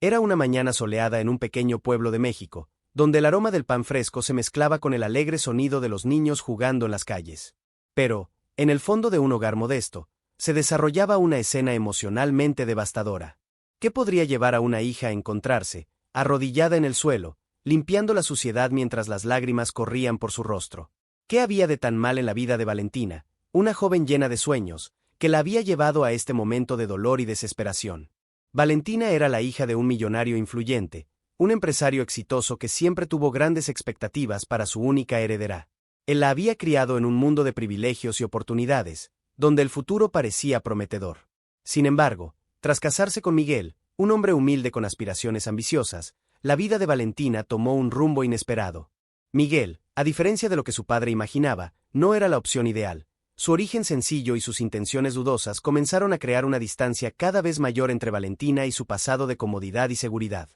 Era una mañana soleada en un pequeño pueblo de México, donde el aroma del pan fresco se mezclaba con el alegre sonido de los niños jugando en las calles. Pero, en el fondo de un hogar modesto, se desarrollaba una escena emocionalmente devastadora. ¿Qué podría llevar a una hija a encontrarse, arrodillada en el suelo, limpiando la suciedad mientras las lágrimas corrían por su rostro? ¿Qué había de tan mal en la vida de Valentina, una joven llena de sueños, que la había llevado a este momento de dolor y desesperación? Valentina era la hija de un millonario influyente, un empresario exitoso que siempre tuvo grandes expectativas para su única heredera. Él la había criado en un mundo de privilegios y oportunidades, donde el futuro parecía prometedor. Sin embargo, tras casarse con Miguel, un hombre humilde con aspiraciones ambiciosas, la vida de Valentina tomó un rumbo inesperado. Miguel, a diferencia de lo que su padre imaginaba, no era la opción ideal. Su origen sencillo y sus intenciones dudosas comenzaron a crear una distancia cada vez mayor entre Valentina y su pasado de comodidad y seguridad.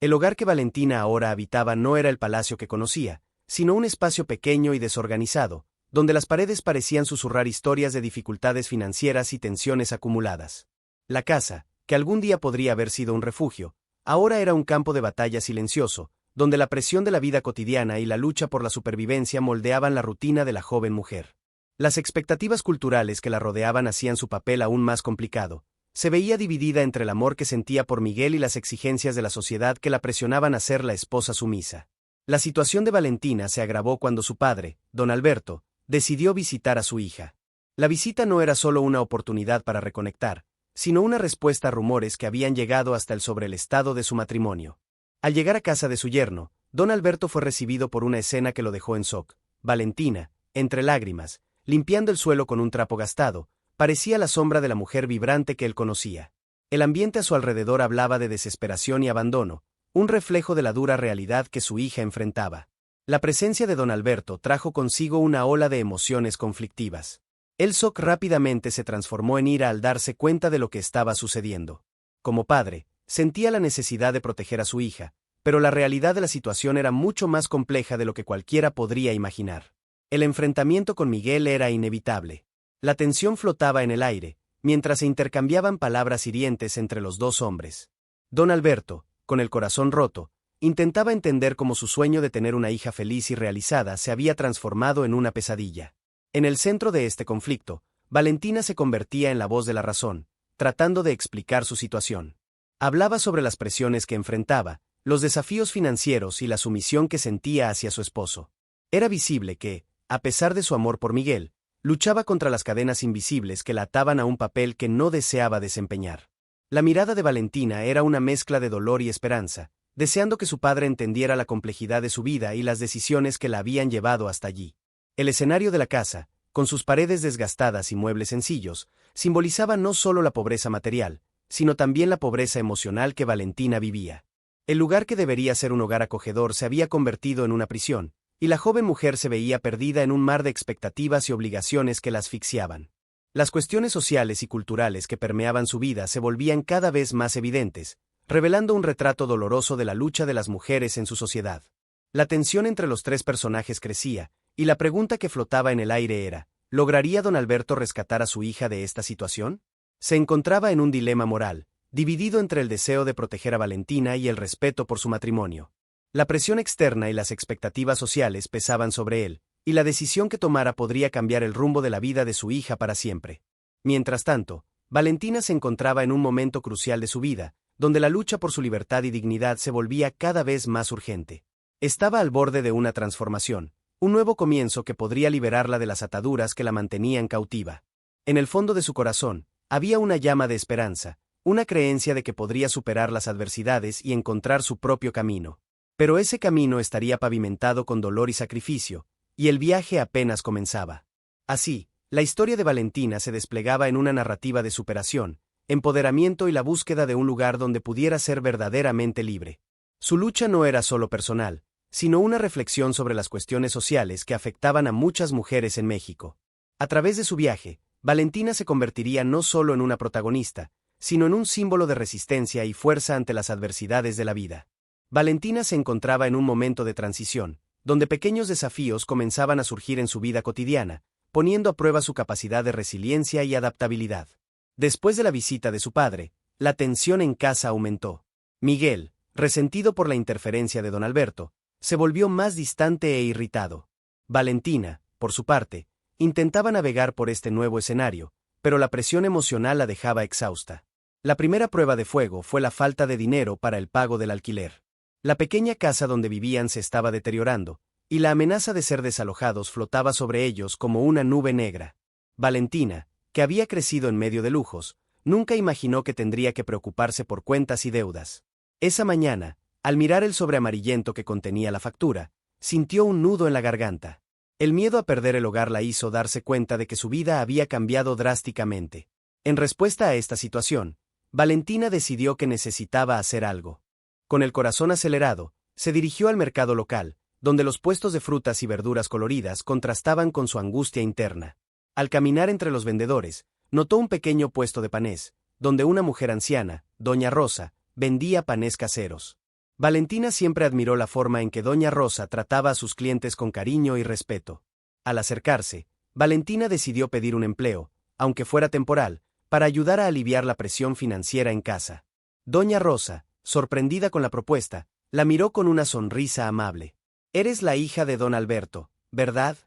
El hogar que Valentina ahora habitaba no era el palacio que conocía, sino un espacio pequeño y desorganizado, donde las paredes parecían susurrar historias de dificultades financieras y tensiones acumuladas. La casa, que algún día podría haber sido un refugio, ahora era un campo de batalla silencioso, donde la presión de la vida cotidiana y la lucha por la supervivencia moldeaban la rutina de la joven mujer. Las expectativas culturales que la rodeaban hacían su papel aún más complicado. Se veía dividida entre el amor que sentía por Miguel y las exigencias de la sociedad que la presionaban a ser la esposa sumisa. La situación de Valentina se agravó cuando su padre, don Alberto, decidió visitar a su hija. La visita no era solo una oportunidad para reconectar, sino una respuesta a rumores que habían llegado hasta él sobre el estado de su matrimonio. Al llegar a casa de su yerno, don Alberto fue recibido por una escena que lo dejó en shock. Valentina, entre lágrimas, limpiando el suelo con un trapo gastado, parecía la sombra de la mujer vibrante que él conocía. El ambiente a su alrededor hablaba de desesperación y abandono, un reflejo de la dura realidad que su hija enfrentaba. La presencia de don Alberto trajo consigo una ola de emociones conflictivas. El shock rápidamente se transformó en ira al darse cuenta de lo que estaba sucediendo. Como padre, sentía la necesidad de proteger a su hija, pero la realidad de la situación era mucho más compleja de lo que cualquiera podría imaginar. El enfrentamiento con Miguel era inevitable. La tensión flotaba en el aire, mientras se intercambiaban palabras hirientes entre los dos hombres. Don Alberto, con el corazón roto, intentaba entender cómo su sueño de tener una hija feliz y realizada se había transformado en una pesadilla. En el centro de este conflicto, Valentina se convertía en la voz de la razón, tratando de explicar su situación. Hablaba sobre las presiones que enfrentaba, los desafíos financieros y la sumisión que sentía hacia su esposo. Era visible que, a pesar de su amor por Miguel, luchaba contra las cadenas invisibles que la ataban a un papel que no deseaba desempeñar. La mirada de Valentina era una mezcla de dolor y esperanza, deseando que su padre entendiera la complejidad de su vida y las decisiones que la habían llevado hasta allí. El escenario de la casa, con sus paredes desgastadas y muebles sencillos, simbolizaba no solo la pobreza material, sino también la pobreza emocional que Valentina vivía. El lugar que debería ser un hogar acogedor se había convertido en una prisión, y la joven mujer se veía perdida en un mar de expectativas y obligaciones que la asfixiaban. Las cuestiones sociales y culturales que permeaban su vida se volvían cada vez más evidentes, revelando un retrato doloroso de la lucha de las mujeres en su sociedad. La tensión entre los tres personajes crecía, y la pregunta que flotaba en el aire era, ¿lograría don Alberto rescatar a su hija de esta situación? Se encontraba en un dilema moral, dividido entre el deseo de proteger a Valentina y el respeto por su matrimonio. La presión externa y las expectativas sociales pesaban sobre él, y la decisión que tomara podría cambiar el rumbo de la vida de su hija para siempre. Mientras tanto, Valentina se encontraba en un momento crucial de su vida, donde la lucha por su libertad y dignidad se volvía cada vez más urgente. Estaba al borde de una transformación, un nuevo comienzo que podría liberarla de las ataduras que la mantenían cautiva. En el fondo de su corazón, había una llama de esperanza, una creencia de que podría superar las adversidades y encontrar su propio camino. Pero ese camino estaría pavimentado con dolor y sacrificio, y el viaje apenas comenzaba. Así, la historia de Valentina se desplegaba en una narrativa de superación, empoderamiento y la búsqueda de un lugar donde pudiera ser verdaderamente libre. Su lucha no era solo personal, sino una reflexión sobre las cuestiones sociales que afectaban a muchas mujeres en México. A través de su viaje, Valentina se convertiría no solo en una protagonista, sino en un símbolo de resistencia y fuerza ante las adversidades de la vida. Valentina se encontraba en un momento de transición, donde pequeños desafíos comenzaban a surgir en su vida cotidiana, poniendo a prueba su capacidad de resiliencia y adaptabilidad. Después de la visita de su padre, la tensión en casa aumentó. Miguel, resentido por la interferencia de don Alberto, se volvió más distante e irritado. Valentina, por su parte, intentaba navegar por este nuevo escenario, pero la presión emocional la dejaba exhausta. La primera prueba de fuego fue la falta de dinero para el pago del alquiler. La pequeña casa donde vivían se estaba deteriorando, y la amenaza de ser desalojados flotaba sobre ellos como una nube negra. Valentina, que había crecido en medio de lujos, nunca imaginó que tendría que preocuparse por cuentas y deudas. Esa mañana, al mirar el sobre amarillento que contenía la factura, sintió un nudo en la garganta. El miedo a perder el hogar la hizo darse cuenta de que su vida había cambiado drásticamente. En respuesta a esta situación, Valentina decidió que necesitaba hacer algo. Con el corazón acelerado, se dirigió al mercado local, donde los puestos de frutas y verduras coloridas contrastaban con su angustia interna. Al caminar entre los vendedores, notó un pequeño puesto de panés, donde una mujer anciana, doña Rosa, vendía panés caseros. Valentina siempre admiró la forma en que doña Rosa trataba a sus clientes con cariño y respeto. Al acercarse, Valentina decidió pedir un empleo, aunque fuera temporal, para ayudar a aliviar la presión financiera en casa. Doña Rosa, sorprendida con la propuesta, la miró con una sonrisa amable. «Eres la hija de don Alberto, ¿verdad?».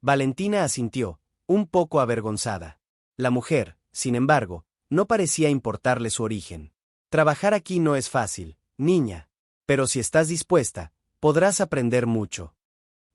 Valentina asintió, un poco avergonzada. La mujer, sin embargo, no parecía importarle su origen. «Trabajar aquí no es fácil, niña. Pero si estás dispuesta, podrás aprender mucho».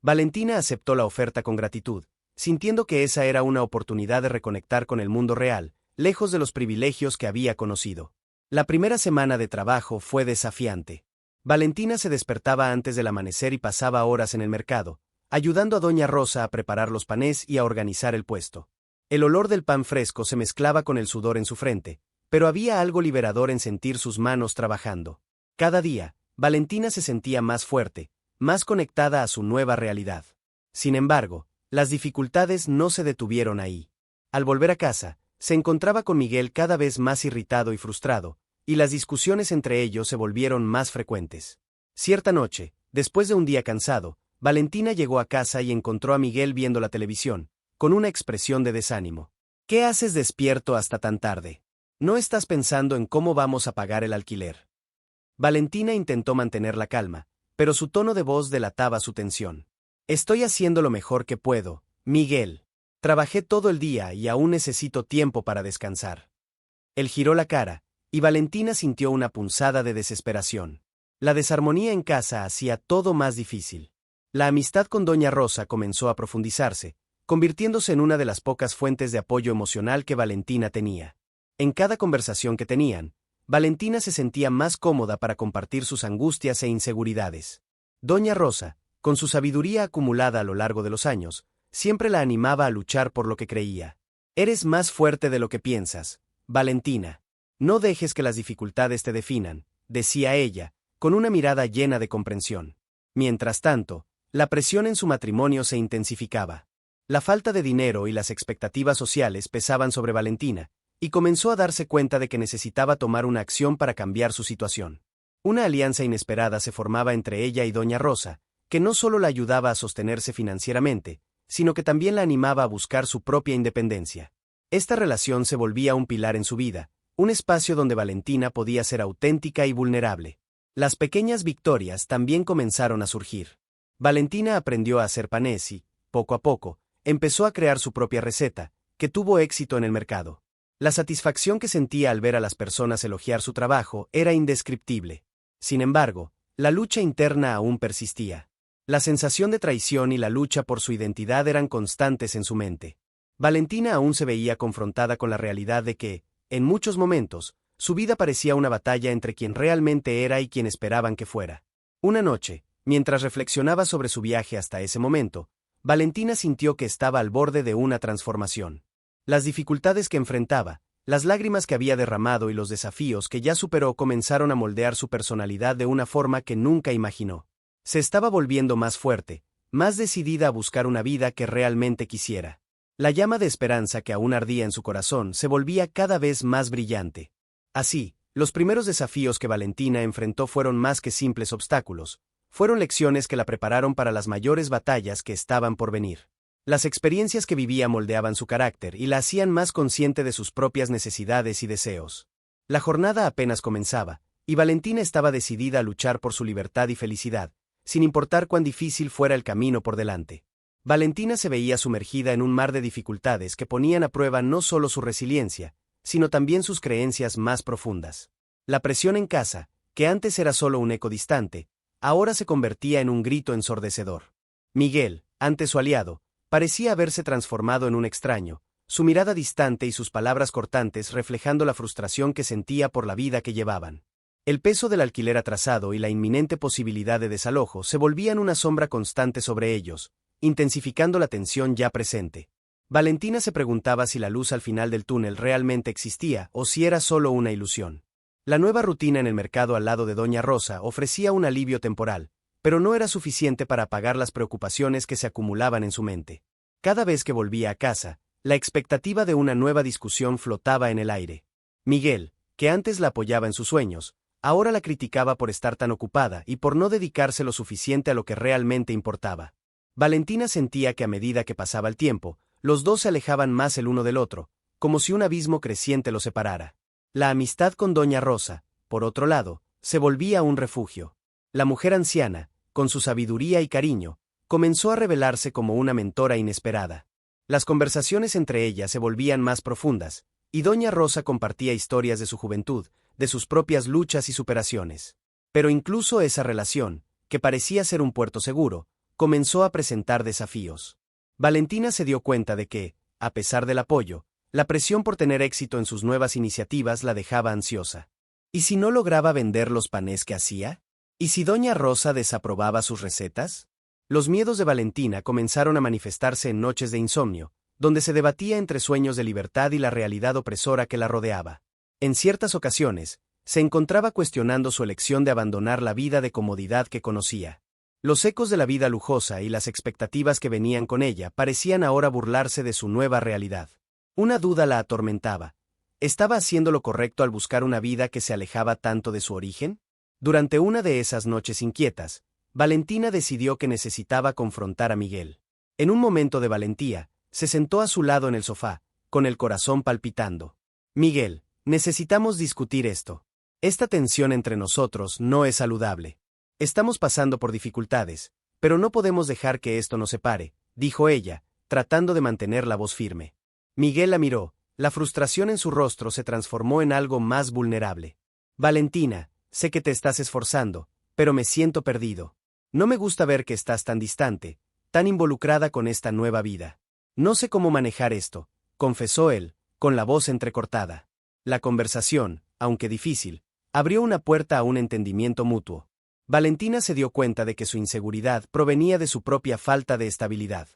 Valentina aceptó la oferta con gratitud, sintiendo que esa era una oportunidad de reconectar con el mundo real, lejos de los privilegios que había conocido. La primera semana de trabajo fue desafiante. Valentina se despertaba antes del amanecer y pasaba horas en el mercado, ayudando a doña Rosa a preparar los panés y a organizar el puesto. El olor del pan fresco se mezclaba con el sudor en su frente, pero había algo liberador en sentir sus manos trabajando. Cada día, Valentina se sentía más fuerte, más conectada a su nueva realidad. Sin embargo, las dificultades no se detuvieron ahí. Al volver a casa, se encontraba con Miguel cada vez más irritado y frustrado, y las discusiones entre ellos se volvieron más frecuentes. Cierta noche, después de un día cansado, Valentina llegó a casa y encontró a Miguel viendo la televisión, con una expresión de desánimo. «¿Qué haces despierto hasta tan tarde? ¿No estás pensando en cómo vamos a pagar el alquiler?». Valentina intentó mantener la calma, pero su tono de voz delataba su tensión. «Estoy haciendo lo mejor que puedo, Miguel. Trabajé todo el día y aún necesito tiempo para descansar». Él giró la cara, y Valentina sintió una punzada de desesperación. La desarmonía en casa hacía todo más difícil. La amistad con doña Rosa comenzó a profundizarse, convirtiéndose en una de las pocas fuentes de apoyo emocional que Valentina tenía. En cada conversación que tenían, Valentina se sentía más cómoda para compartir sus angustias e inseguridades. Doña Rosa, con su sabiduría acumulada a lo largo de los años, siempre la animaba a luchar por lo que creía. «Eres más fuerte de lo que piensas, Valentina. No dejes que las dificultades te definan», decía ella, con una mirada llena de comprensión. Mientras tanto, la presión en su matrimonio se intensificaba. La falta de dinero y las expectativas sociales pesaban sobre Valentina, y comenzó a darse cuenta de que necesitaba tomar una acción para cambiar su situación. Una alianza inesperada se formaba entre ella y doña Rosa, que no solo la ayudaba a sostenerse financieramente, sino que también la animaba a buscar su propia independencia. Esta relación se volvía un pilar en su vida, un espacio donde Valentina podía ser auténtica y vulnerable. Las pequeñas victorias también comenzaron a surgir. Valentina aprendió a hacer panés y, poco a poco, empezó a crear su propia receta, que tuvo éxito en el mercado. La satisfacción que sentía al ver a las personas elogiar su trabajo era indescriptible. Sin embargo, la lucha interna aún persistía. La sensación de traición y la lucha por su identidad eran constantes en su mente. Valentina aún se veía confrontada con la realidad de que, en muchos momentos, su vida parecía una batalla entre quien realmente era y quien esperaban que fuera. Una noche, mientras reflexionaba sobre su viaje hasta ese momento, Valentina sintió que estaba al borde de una transformación. Las dificultades que enfrentaba, las lágrimas que había derramado y los desafíos que ya superó comenzaron a moldear su personalidad de una forma que nunca imaginó. Se estaba volviendo más fuerte, más decidida a buscar una vida que realmente quisiera. La llama de esperanza que aún ardía en su corazón se volvía cada vez más brillante. Así, los primeros desafíos que Valentina enfrentó fueron más que simples obstáculos, fueron lecciones que la prepararon para las mayores batallas que estaban por venir. Las experiencias que vivía moldeaban su carácter y la hacían más consciente de sus propias necesidades y deseos. La jornada apenas comenzaba, y Valentina estaba decidida a luchar por su libertad y felicidad, sin importar cuán difícil fuera el camino por delante. Valentina se veía sumergida en un mar de dificultades que ponían a prueba no solo su resiliencia, sino también sus creencias más profundas. La presión en casa, que antes era solo un eco distante, ahora se convertía en un grito ensordecedor. Miguel, antes su aliado, parecía haberse transformado en un extraño, su mirada distante y sus palabras cortantes reflejando la frustración que sentía por la vida que llevaban. El peso del alquiler atrasado y la inminente posibilidad de desalojo se volvían una sombra constante sobre ellos, intensificando la tensión ya presente. Valentina se preguntaba si la luz al final del túnel realmente existía o si era solo una ilusión. La nueva rutina en el mercado al lado de Doña Rosa ofrecía un alivio temporal, pero no era suficiente para apagar las preocupaciones que se acumulaban en su mente. Cada vez que volvía a casa, la expectativa de una nueva discusión flotaba en el aire. Miguel, que antes la apoyaba en sus sueños, ahora la criticaba por estar tan ocupada y por no dedicarse lo suficiente a lo que realmente importaba. Valentina sentía que a medida que pasaba el tiempo, los dos se alejaban más el uno del otro, como si un abismo creciente los separara. La amistad con Doña Rosa, por otro lado, se volvía un refugio. La mujer anciana, con su sabiduría y cariño, comenzó a revelarse como una mentora inesperada. Las conversaciones entre ellas se volvían más profundas, y Doña Rosa compartía historias de su juventud, de sus propias luchas y superaciones. Pero incluso esa relación, que parecía ser un puerto seguro, comenzó a presentar desafíos. Valentina se dio cuenta de que, a pesar del apoyo, la presión por tener éxito en sus nuevas iniciativas la dejaba ansiosa. ¿Y si no lograba vender los panés que hacía? ¿Y si Doña Rosa desaprobaba sus recetas? Los miedos de Valentina comenzaron a manifestarse en noches de insomnio, donde se debatía entre sueños de libertad y la realidad opresora que la rodeaba. En ciertas ocasiones, se encontraba cuestionando su elección de abandonar la vida de comodidad que conocía. Los ecos de la vida lujosa y las expectativas que venían con ella parecían ahora burlarse de su nueva realidad. Una duda la atormentaba. ¿Estaba haciendo lo correcto al buscar una vida que se alejaba tanto de su origen? Durante una de esas noches inquietas, Valentina decidió que necesitaba confrontar a Miguel. En un momento de valentía, se sentó a su lado en el sofá, con el corazón palpitando. Miguel, necesitamos discutir esto. Esta tensión entre nosotros no es saludable. Estamos pasando por dificultades, pero no podemos dejar que esto nos separe, dijo ella, tratando de mantener la voz firme. Miguel la miró, la frustración en su rostro se transformó en algo más vulnerable. Valentina, sé que te estás esforzando, pero me siento perdido. No me gusta ver que estás tan distante, tan involucrada con esta nueva vida. No sé cómo manejar esto, confesó él, con la voz entrecortada. La conversación, aunque difícil, abrió una puerta a un entendimiento mutuo. Valentina se dio cuenta de que su inseguridad provenía de su propia falta de estabilidad.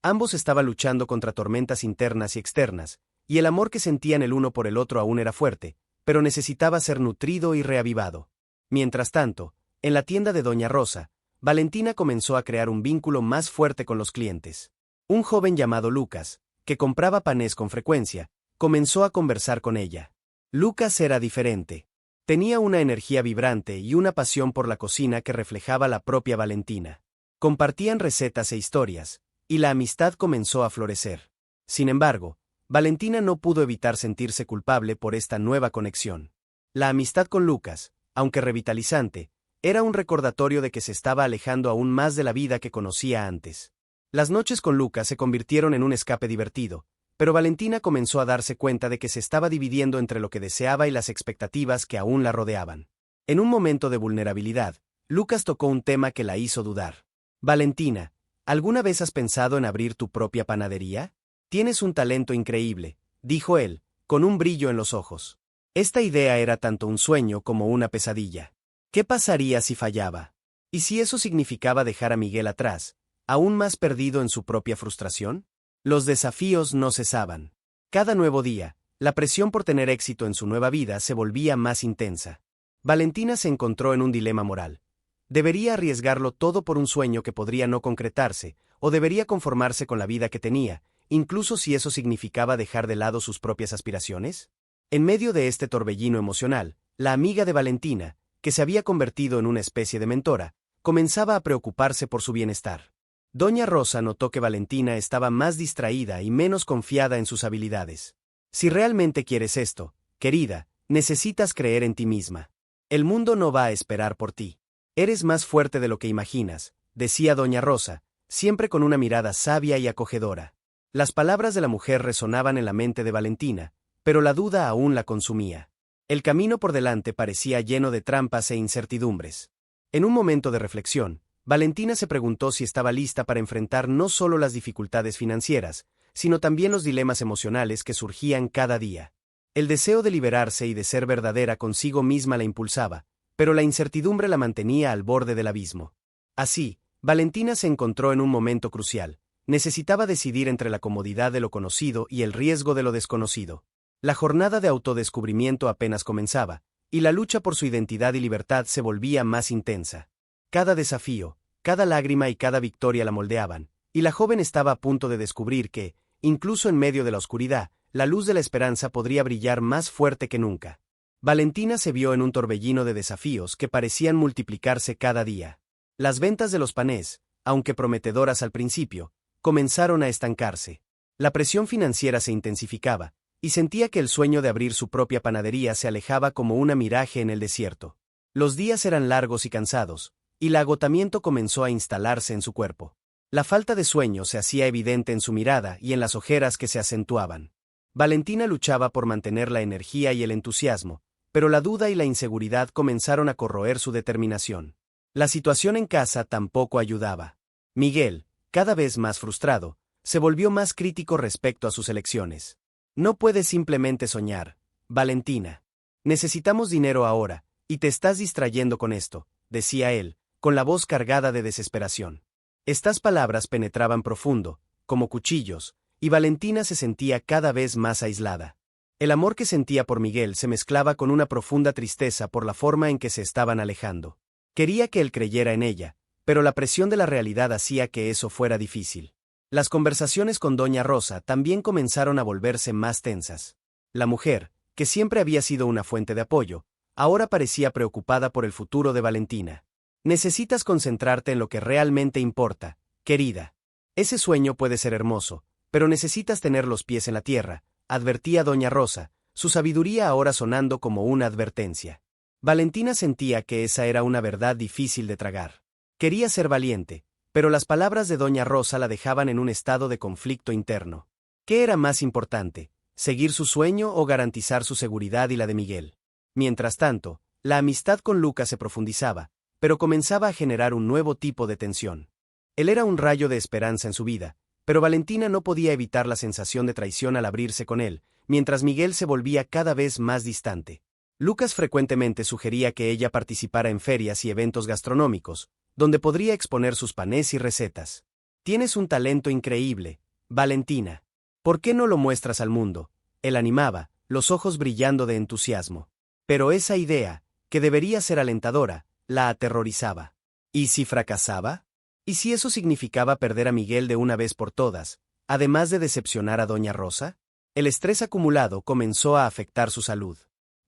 Ambos estaban luchando contra tormentas internas y externas, y el amor que sentían el uno por el otro aún era fuerte, pero necesitaba ser nutrido y reavivado. Mientras tanto, en la tienda de Doña Rosa, Valentina comenzó a crear un vínculo más fuerte con los clientes. Un joven llamado Lucas, que compraba panés con frecuencia, comenzó a conversar con ella. Lucas era diferente. Tenía una energía vibrante y una pasión por la cocina que reflejaba la propia Valentina. Compartían recetas e historias, y la amistad comenzó a florecer. Sin embargo, Valentina no pudo evitar sentirse culpable por esta nueva conexión. La amistad con Lucas, aunque revitalizante, era un recordatorio de que se estaba alejando aún más de la vida que conocía antes. Las noches con Lucas se convirtieron en un escape divertido, pero Valentina comenzó a darse cuenta de que se estaba dividiendo entre lo que deseaba y las expectativas que aún la rodeaban. En un momento de vulnerabilidad, Lucas tocó un tema que la hizo dudar. Valentina, ¿alguna vez has pensado en abrir tu propia panadería? Tienes un talento increíble, dijo él, con un brillo en los ojos. Esta idea era tanto un sueño como una pesadilla. ¿Qué pasaría si fallaba? ¿Y si eso significaba dejar a Miguel atrás, aún más perdido en su propia frustración? Los desafíos no cesaban. Cada nuevo día, la presión por tener éxito en su nueva vida se volvía más intensa. Valentina se encontró en un dilema moral. ¿Debería arriesgarlo todo por un sueño que podría no concretarse, o debería conformarse con la vida que tenía, incluso si eso significaba dejar de lado sus propias aspiraciones? En medio de este torbellino emocional, la amiga de Valentina, que se había convertido en una especie de mentora, comenzaba a preocuparse por su bienestar. Doña Rosa notó que Valentina estaba más distraída y menos confiada en sus habilidades. Si realmente quieres esto, querida, necesitas creer en ti misma. El mundo no va a esperar por ti. Eres más fuerte de lo que imaginas, decía doña Rosa, siempre con una mirada sabia y acogedora. Las palabras de la mujer resonaban en la mente de Valentina, pero la duda aún la consumía. El camino por delante parecía lleno de trampas e incertidumbres. En un momento de reflexión, Valentina se preguntó si estaba lista para enfrentar no solo las dificultades financieras, sino también los dilemas emocionales que surgían cada día. El deseo de liberarse y de ser verdadera consigo misma la impulsaba, pero la incertidumbre la mantenía al borde del abismo. Así, Valentina se encontró en un momento crucial. Necesitaba decidir entre la comodidad de lo conocido y el riesgo de lo desconocido. La jornada de autodescubrimiento apenas comenzaba, y la lucha por su identidad y libertad se volvía más intensa. Cada desafío, cada lágrima y cada victoria la moldeaban, y la joven estaba a punto de descubrir que, incluso en medio de la oscuridad, la luz de la esperanza podría brillar más fuerte que nunca. Valentina se vio en un torbellino de desafíos que parecían multiplicarse cada día. Las ventas de los panés, aunque prometedoras al principio, comenzaron a estancarse. La presión financiera se intensificaba, y sentía que el sueño de abrir su propia panadería se alejaba como una miraje en el desierto. Los días eran largos y cansados, y el agotamiento comenzó a instalarse en su cuerpo. La falta de sueño se hacía evidente en su mirada y en las ojeras que se acentuaban. Valentina luchaba por mantener la energía y el entusiasmo, pero la duda y la inseguridad comenzaron a corroer su determinación. La situación en casa tampoco ayudaba. Miguel, cada vez más frustrado, se volvió más crítico respecto a sus elecciones. No puedes simplemente soñar, Valentina. Necesitamos dinero ahora, y te estás distrayendo con esto, decía él, con la voz cargada de desesperación. Estas palabras penetraban profundo, como cuchillos, y Valentina se sentía cada vez más aislada. El amor que sentía por Miguel se mezclaba con una profunda tristeza por la forma en que se estaban alejando. Quería que él creyera en ella, pero la presión de la realidad hacía que eso fuera difícil. Las conversaciones con doña Rosa también comenzaron a volverse más tensas. La mujer, que siempre había sido una fuente de apoyo, ahora parecía preocupada por el futuro de Valentina. Necesitas concentrarte en lo que realmente importa, querida. Ese sueño puede ser hermoso, pero necesitas tener los pies en la tierra, advertía doña Rosa, su sabiduría ahora sonando como una advertencia. Valentina sentía que esa era una verdad difícil de tragar. Quería ser valiente, pero las palabras de doña Rosa la dejaban en un estado de conflicto interno. ¿Qué era más importante, seguir su sueño o garantizar su seguridad y la de Miguel? Mientras tanto, la amistad con Lucas se profundizaba, pero comenzaba a generar un nuevo tipo de tensión. Él era un rayo de esperanza en su vida, pero Valentina no podía evitar la sensación de traición al abrirse con él, mientras Miguel se volvía cada vez más distante. Lucas frecuentemente sugería que ella participara en ferias y eventos gastronómicos, donde podría exponer sus panés y recetas. Tienes un talento increíble, Valentina. ¿Por qué no lo muestras al mundo? Él animaba, los ojos brillando de entusiasmo. Pero esa idea, que debería ser alentadora, la aterrorizaba. ¿Y si fracasaba? ¿Y si eso significaba perder a Miguel de una vez por todas, además de decepcionar a doña Rosa? El estrés acumulado comenzó a afectar su salud.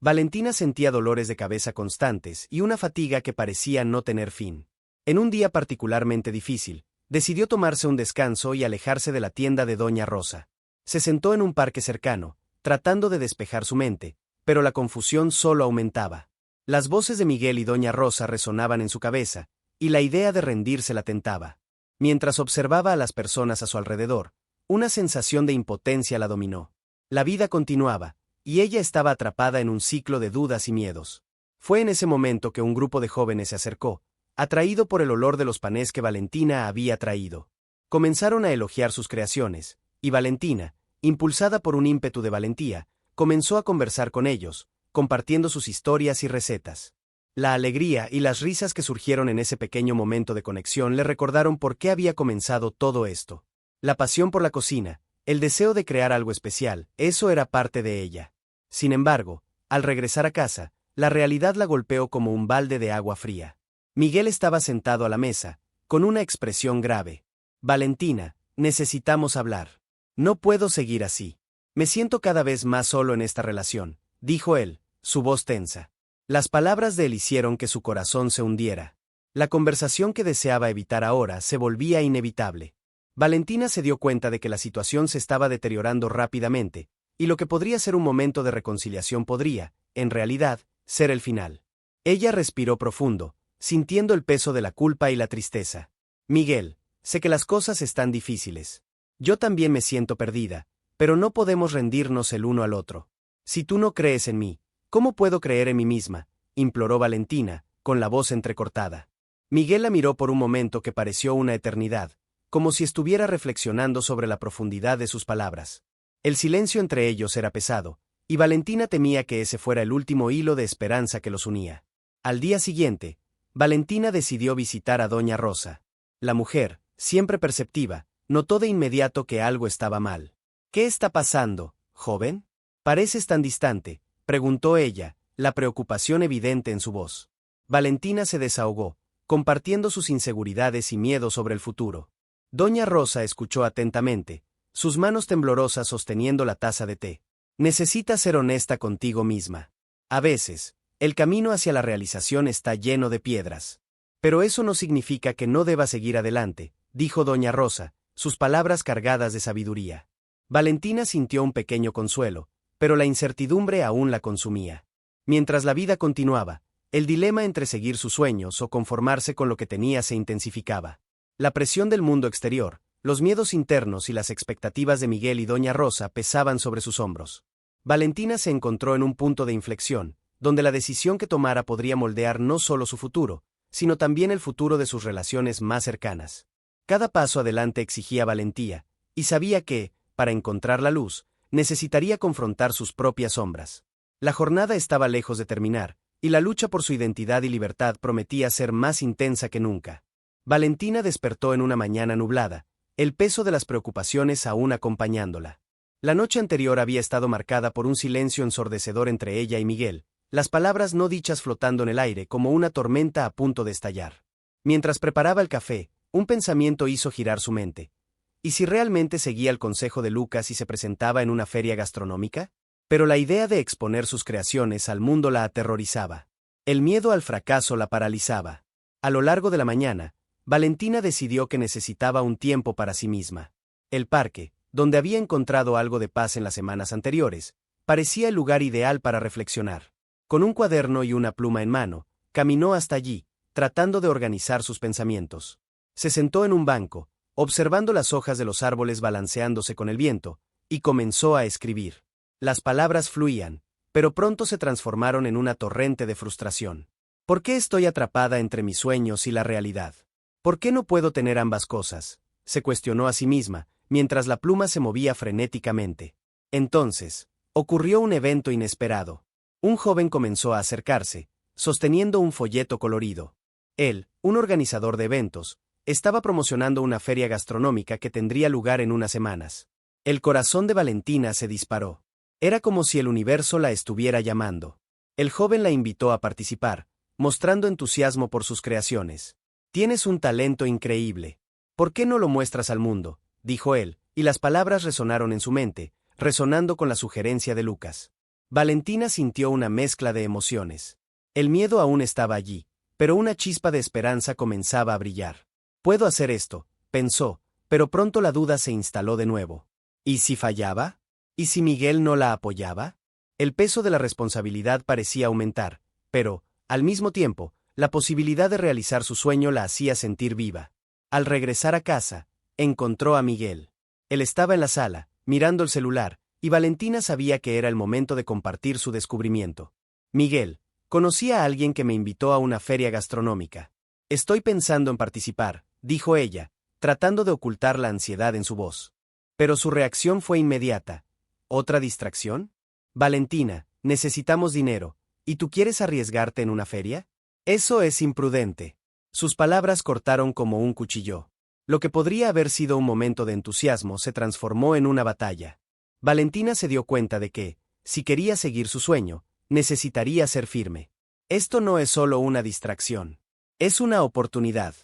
Valentina sentía dolores de cabeza constantes y una fatiga que parecía no tener fin. En un día particularmente difícil, decidió tomarse un descanso y alejarse de la tienda de doña Rosa. Se sentó en un parque cercano, tratando de despejar su mente, pero la confusión solo aumentaba. Las voces de Miguel y doña Rosa resonaban en su cabeza, y la idea de rendirse la tentaba. Mientras observaba a las personas a su alrededor, una sensación de impotencia la dominó. La vida continuaba, y ella estaba atrapada en un ciclo de dudas y miedos. Fue en ese momento que un grupo de jóvenes se acercó, atraído por el olor de los panés que Valentina había traído. Comenzaron a elogiar sus creaciones, y Valentina, impulsada por un ímpetu de valentía, comenzó a conversar con ellos, compartiendo sus historias y recetas. La alegría y las risas que surgieron en ese pequeño momento de conexión le recordaron por qué había comenzado todo esto. La pasión por la cocina, el deseo de crear algo especial, eso era parte de ella. Sin embargo, al regresar a casa, la realidad la golpeó como un balde de agua fría. Miguel estaba sentado a la mesa, con una expresión grave. Valentina, necesitamos hablar. No puedo seguir así. Me siento cada vez más solo en esta relación, dijo él, su voz tensa. Las palabras de él hicieron que su corazón se hundiera. La conversación que deseaba evitar ahora se volvía inevitable. Valentina se dio cuenta de que la situación se estaba deteriorando rápidamente, y lo que podría ser un momento de reconciliación podría, en realidad, ser el final. Ella respiró profundo, sintiendo el peso de la culpa y la tristeza. Miguel, sé que las cosas están difíciles. Yo también me siento perdida, pero no podemos rendirnos el uno al otro. Si tú no crees en mí, ¿cómo puedo creer en mí misma?, imploró Valentina, con la voz entrecortada. Miguel la miró por un momento que pareció una eternidad, como si estuviera reflexionando sobre la profundidad de sus palabras. El silencio entre ellos era pesado, y Valentina temía que ese fuera el último hilo de esperanza que los unía. Al día siguiente, Valentina decidió visitar a doña Rosa. La mujer, siempre perceptiva, notó de inmediato que algo estaba mal. ¿Qué está pasando, joven? ¿Pareces tan distante?, preguntó ella, la preocupación evidente en su voz. Valentina se desahogó, compartiendo sus inseguridades y miedo sobre el futuro. Doña Rosa escuchó atentamente, sus manos temblorosas sosteniendo la taza de té. Necesitas ser honesta contigo misma. A veces, el camino hacia la realización está lleno de piedras. Pero eso no significa que no deba seguir adelante, dijo doña Rosa, sus palabras cargadas de sabiduría. Valentina sintió un pequeño consuelo, pero la incertidumbre aún la consumía. Mientras la vida continuaba, el dilema entre seguir sus sueños o conformarse con lo que tenía se intensificaba. La presión del mundo exterior, los miedos internos y las expectativas de Miguel y doña Rosa pesaban sobre sus hombros. Valentina se encontró en un punto de inflexión, donde la decisión que tomara podría moldear no solo su futuro, sino también el futuro de sus relaciones más cercanas. Cada paso adelante exigía valentía, y sabía que, para encontrar la luz, necesitaría confrontar sus propias sombras. La jornada estaba lejos de terminar, y la lucha por su identidad y libertad prometía ser más intensa que nunca. Valentina despertó en una mañana nublada, el peso de las preocupaciones aún acompañándola. La noche anterior había estado marcada por un silencio ensordecedor entre ella y Miguel, las palabras no dichas flotando en el aire como una tormenta a punto de estallar. Mientras preparaba el café, un pensamiento hizo girar su mente. ¿Y si realmente seguía el consejo de Lucas y se presentaba en una feria gastronómica? Pero la idea de exponer sus creaciones al mundo la aterrorizaba. El miedo al fracaso la paralizaba. A lo largo de la mañana, Valentina decidió que necesitaba un tiempo para sí misma. El parque, donde había encontrado algo de paz en las semanas anteriores, parecía el lugar ideal para reflexionar. Con un cuaderno y una pluma en mano, caminó hasta allí, tratando de organizar sus pensamientos. Se sentó en un banco, observando las hojas de los árboles balanceándose con el viento, y comenzó a escribir. Las palabras fluían, pero pronto se transformaron en una torrente de frustración. ¿Por qué estoy atrapada entre mis sueños y la realidad? ¿Por qué no puedo tener ambas cosas?, se cuestionó a sí misma, mientras la pluma se movía frenéticamente. Entonces, ocurrió un evento inesperado. Un joven comenzó a acercarse, sosteniendo un folleto colorido. Él, un organizador de eventos, estaba promocionando una feria gastronómica que tendría lugar en unas semanas. El corazón de Valentina se disparó. Era como si el universo la estuviera llamando. El joven la invitó a participar, mostrando entusiasmo por sus creaciones. Tienes un talento increíble. ¿Por qué no lo muestras al mundo?, dijo él, y las palabras resonaron en su mente, resonando con la sugerencia de Lucas. Valentina sintió una mezcla de emociones. El miedo aún estaba allí, pero una chispa de esperanza comenzaba a brillar. Puedo hacer esto, pensó, pero pronto la duda se instaló de nuevo. ¿Y si fallaba? ¿Y si Miguel no la apoyaba? El peso de la responsabilidad parecía aumentar, pero, al mismo tiempo, la posibilidad de realizar su sueño la hacía sentir viva. Al regresar a casa, encontró a Miguel. Él estaba en la sala, mirando el celular, y Valentina sabía que era el momento de compartir su descubrimiento. Miguel, conocí a alguien que me invitó a una feria gastronómica. Estoy pensando en participar, dijo ella, tratando de ocultar la ansiedad en su voz. Pero su reacción fue inmediata. ¿Otra distracción? Valentina, necesitamos dinero, ¿y tú quieres arriesgarte en una feria? Eso es imprudente. Sus palabras cortaron como un cuchillo. Lo que podría haber sido un momento de entusiasmo se transformó en una batalla. Valentina se dio cuenta de que, si quería seguir su sueño, necesitaría ser firme. Esto no es solo una distracción. Es una oportunidad.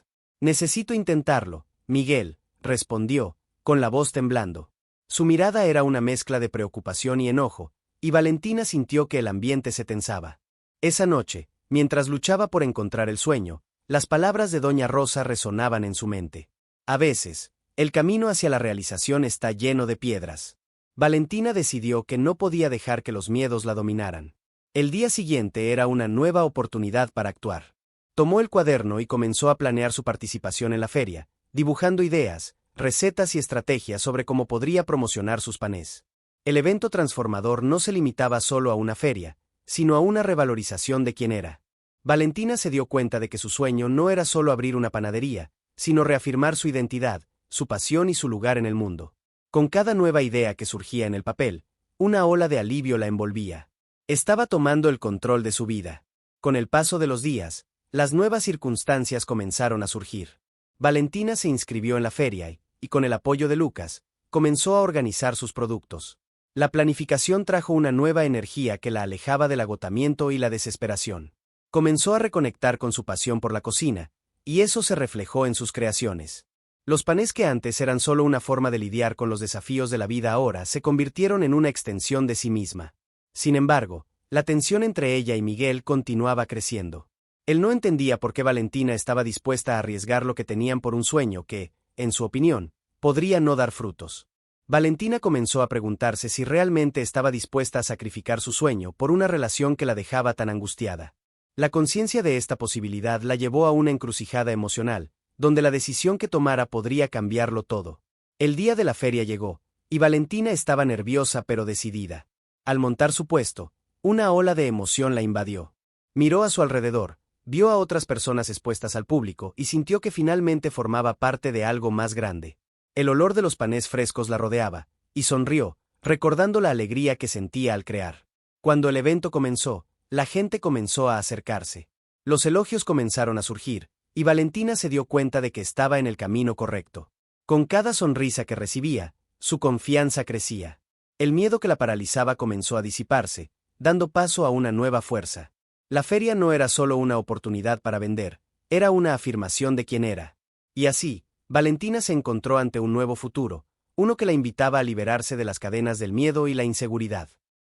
Necesito intentarlo, Miguel, respondió, con la voz temblando. Su mirada era una mezcla de preocupación y enojo, y Valentina sintió que el ambiente se tensaba. Esa noche, mientras luchaba por encontrar el sueño, las palabras de doña Rosa resonaban en su mente. A veces, el camino hacia la realización está lleno de piedras. Valentina decidió que no podía dejar que los miedos la dominaran. El día siguiente era una nueva oportunidad para actuar. Tomó el cuaderno y comenzó a planear su participación en la feria, dibujando ideas, recetas y estrategias sobre cómo podría promocionar sus panés. El evento transformador no se limitaba solo a una feria, sino a una revalorización de quién era. Valentina se dio cuenta de que su sueño no era solo abrir una panadería, sino reafirmar su identidad, su pasión y su lugar en el mundo. Con cada nueva idea que surgía en el papel, una ola de alivio la envolvía. Estaba tomando el control de su vida. Con el paso de los días, las nuevas circunstancias comenzaron a surgir. Valentina se inscribió en la feria y, con el apoyo de Lucas, comenzó a organizar sus productos. La planificación trajo una nueva energía que la alejaba del agotamiento y la desesperación. Comenzó a reconectar con su pasión por la cocina, y eso se reflejó en sus creaciones. Los panés que antes eran solo una forma de lidiar con los desafíos de la vida ahora se convirtieron en una extensión de sí misma. Sin embargo, la tensión entre ella y Miguel continuaba creciendo. Él no entendía por qué Valentina estaba dispuesta a arriesgar lo que tenían por un sueño que, en su opinión, podría no dar frutos. Valentina comenzó a preguntarse si realmente estaba dispuesta a sacrificar su sueño por una relación que la dejaba tan angustiada. La conciencia de esta posibilidad la llevó a una encrucijada emocional, donde la decisión que tomara podría cambiarlo todo. El día de la feria llegó, y Valentina estaba nerviosa pero decidida. Al montar su puesto, una ola de emoción la invadió. Miró a su alrededor, vio a otras personas expuestas al público y sintió que finalmente formaba parte de algo más grande. El olor de los panés frescos la rodeaba, y sonrió, recordando la alegría que sentía al crear. Cuando el evento comenzó, la gente comenzó a acercarse. Los elogios comenzaron a surgir, y Valentina se dio cuenta de que estaba en el camino correcto. Con cada sonrisa que recibía, su confianza crecía. El miedo que la paralizaba comenzó a disiparse, dando paso a una nueva fuerza. La feria no era solo una oportunidad para vender, era una afirmación de quién era. Y así, Valentina se encontró ante un nuevo futuro, uno que la invitaba a liberarse de las cadenas del miedo y la inseguridad.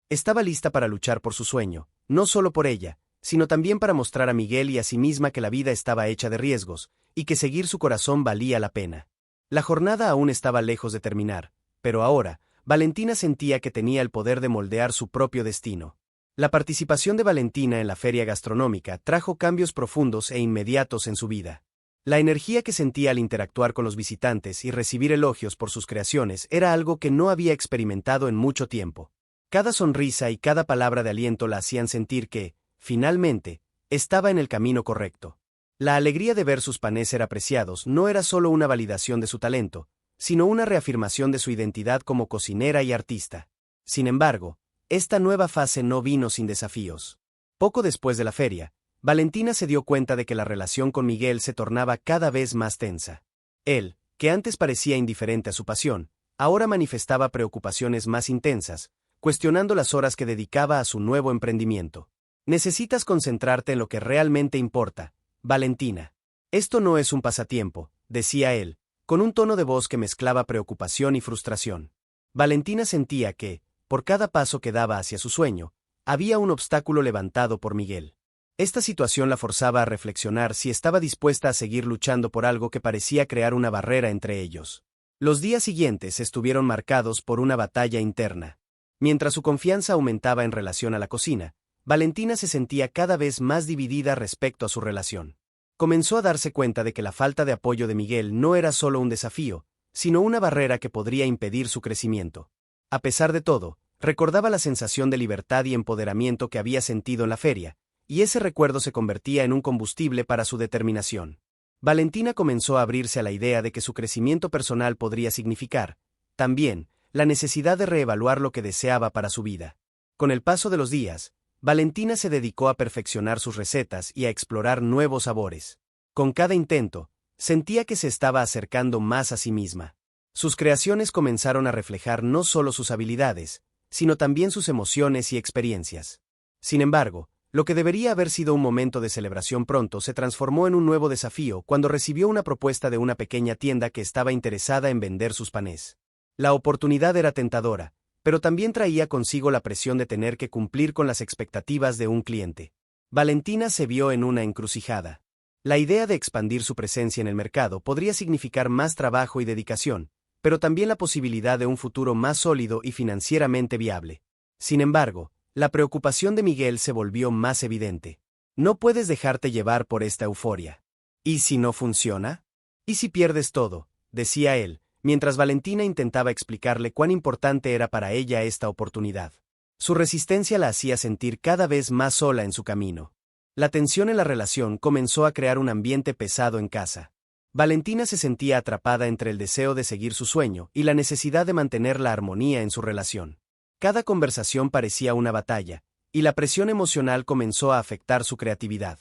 Estaba lista para luchar por su sueño, no solo por ella, sino también para mostrar a Miguel y a sí misma que la vida estaba hecha de riesgos, y que seguir su corazón valía la pena. La jornada aún estaba lejos de terminar, pero ahora, Valentina sentía que tenía el poder de moldear su propio destino. La participación de Valentina en la feria gastronómica trajo cambios profundos e inmediatos en su vida. La energía que sentía al interactuar con los visitantes y recibir elogios por sus creaciones era algo que no había experimentado en mucho tiempo. Cada sonrisa y cada palabra de aliento la hacían sentir que, finalmente, estaba en el camino correcto. La alegría de ver sus panés ser apreciados no era solo una validación de su talento, sino una reafirmación de su identidad como cocinera y artista. Sin embargo, esta nueva fase no vino sin desafíos. Poco después de la feria, Valentina se dio cuenta de que la relación con Miguel se tornaba cada vez más tensa. Él, que antes parecía indiferente a su pasión, ahora manifestaba preocupaciones más intensas, cuestionando las horas que dedicaba a su nuevo emprendimiento. Necesitas concentrarte en lo que realmente importa, Valentina. Esto no es un pasatiempo, decía él, con un tono de voz que mezclaba preocupación y frustración. Valentina sentía que, por cada paso que daba hacia su sueño, había un obstáculo levantado por Miguel. Esta situación la forzaba a reflexionar si estaba dispuesta a seguir luchando por algo que parecía crear una barrera entre ellos. Los días siguientes estuvieron marcados por una batalla interna. Mientras su confianza aumentaba en relación a la cocina, Valentina se sentía cada vez más dividida respecto a su relación. Comenzó a darse cuenta de que la falta de apoyo de Miguel no era solo un desafío, sino una barrera que podría impedir su crecimiento. A pesar de todo, recordaba la sensación de libertad y empoderamiento que había sentido en la feria, y ese recuerdo se convertía en un combustible para su determinación. Valentina comenzó a abrirse a la idea de que su crecimiento personal podría significar, también, la necesidad de reevaluar lo que deseaba para su vida. Con el paso de los días, Valentina se dedicó a perfeccionar sus recetas y a explorar nuevos sabores. Con cada intento, sentía que se estaba acercando más a sí misma. Sus creaciones comenzaron a reflejar no solo sus habilidades, sino también sus emociones y experiencias. Sin embargo, lo que debería haber sido un momento de celebración pronto se transformó en un nuevo desafío cuando recibió una propuesta de una pequeña tienda que estaba interesada en vender sus panés. La oportunidad era tentadora, pero también traía consigo la presión de tener que cumplir con las expectativas de un cliente. Valentina se vio en una encrucijada. La idea de expandir su presencia en el mercado podría significar más trabajo y dedicación, pero también la posibilidad de un futuro más sólido y financieramente viable. Sin embargo, La preocupación de Miguel se volvió más evidente. No puedes dejarte llevar por esta euforia. ¿Y si no funciona? ¿Y si pierdes todo?, decía él, mientras Valentina intentaba explicarle cuán importante era para ella esta oportunidad. Su resistencia la hacía sentir cada vez más sola en su camino. La tensión en la relación comenzó a crear un ambiente pesado en casa. Valentina se sentía atrapada entre el deseo de seguir su sueño y la necesidad de mantener la armonía en su relación. Cada conversación parecía una batalla, y la presión emocional comenzó a afectar su creatividad.